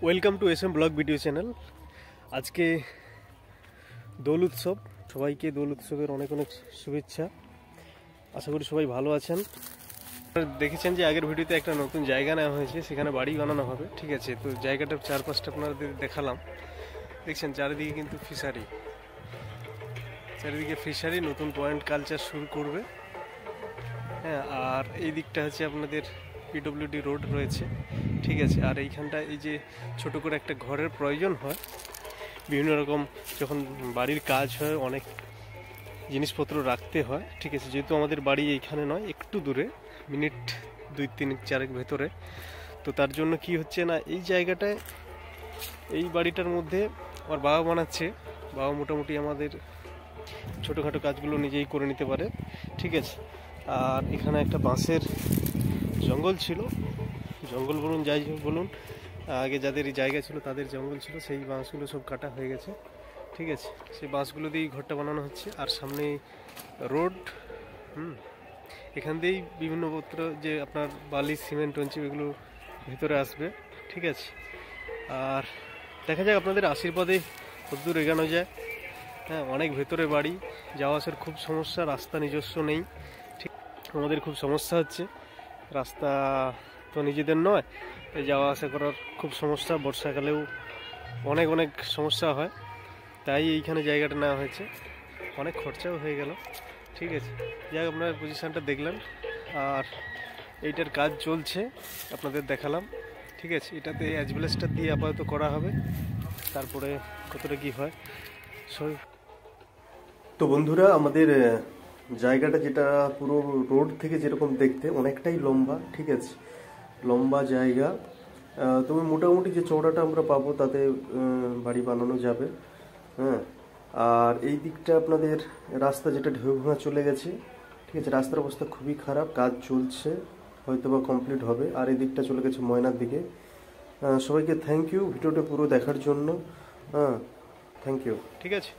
Welcome to S M blog video channel. আজকে দোল উৎসব, সবাইকে দোল উৎসবের অনেক অনেক শুভেচ্ছা। আশা করি সবাই ভালো আছেন। দেখেছেন যে আগের ভিডিওতে একটা নতুন জায়গা নেওয়া হয়েছে, সেখানে বাড়ি বানানো হবে। ঠিক আছে, তো জায়গাটার চারপাশটা আপনাদের দেখালাম। দেখছেন চারিদিকে কিন্তু ফিশারি, চারিদিকে ফিশারি, নতুন পয়েন্ট কালচার শুরু করবে। হ্যাঁ, আর এই দিকটা হচ্ছে আপনাদের পিডব্লিউডি রোড রয়েছে। ঠিক আছে, আর এইখানটা এই যে ছোট করে একটা ঘরের প্রয়োজন হয়, বিভিন্ন রকম যখন বাড়ির কাজ হয় অনেক জিনিসপত্র রাখতে হয়। ঠিক আছে, যেহেতু আমাদের বাড়ি এইখানে নয়, একটু দূরে, মিনিট 2-3-4 ভেতরে, তো তার জন্য কি হচ্ছে না, এই জায়গাটায় এই বাড়িটার মধ্যে আমার বাবা বানাচ্ছে। বাবা মোটামুটি আমাদের ছোটোখাটো কাজগুলো নিজেই করে নিতে পারে। ঠিক আছে, আর এখানে একটা বাঁশের জঙ্গল ছিল, জঙ্গল বলুন যাই বলুন, আগে যাদের এই জায়গা ছিল তাদের জঙ্গল ছিল, সেই বাঁশগুলো সব কাটা হয়ে গেছে। ঠিক আছে, সেই বাঁশগুলো দিয়েই ঘরটা বানানো হচ্ছে। আর সামনে রোড, এখান দিয়েই বিভিন্ন পত্র যে আপনার বালি সিমেন্ট টঞ্চি এগুলো ভেতরে আসবে। ঠিক আছে, আর দেখা যাক আপনাদের আশীর্বাদে কতদূর এগানো যায়। হ্যাঁ, অনেক ভেতরে বাড়ি, যাওয়া আসার খুব সমস্যা, রাস্তা নিজস্ব নেই। ঠিক, আমাদের খুব সমস্যা হচ্ছে, রাস্তা তো নিজেদের নয়, তাই যাওয়া আসা করার খুব সমস্যা। বর্ষাকালেও অনেক অনেক সমস্যা হয়, তাই এইখানে জায়গাটা নেওয়া হয়েছে। অনেক খরচাও হয়ে গেল। ঠিক আছে, যাই আপনার পজিশানটা দেখলেন, আর এইটার কাজ চলছে, আপনাদের দেখালাম। ঠিক আছে, এটাতে অ্যাজবেস্টার দিয়ে আপাতত করা হবে, তারপরে কতটা কী হয় সব। তো বন্ধুরা, আমাদের জায়গাটা যেটা পুরো রোড থেকে যেরকম দেখতে অনেকটাই লম্বা। ঠিক আছে, লম্বা জায়গা, তবে মোটামুটি যে চওড়াটা আমরা পাবো তাতে বাড়ি বানানো যাবে। হ্যাঁ, আর এই দিকটা আপনাদের রাস্তা যেটা ঢেউ ভাঙা চলে গেছে। ঠিক আছে, রাস্তার অবস্থা খুবই খারাপ, কাজ চলছে, হয়তো বা কমপ্লিট হবে। আর এই দিকটা চলে গেছে ময়নার দিকে। সবাইকে থ্যাংক ইউ ভিডিওটা পুরো দেখার জন্য। হ্যাঁ, থ্যাংক ইউ। ঠিক আছে।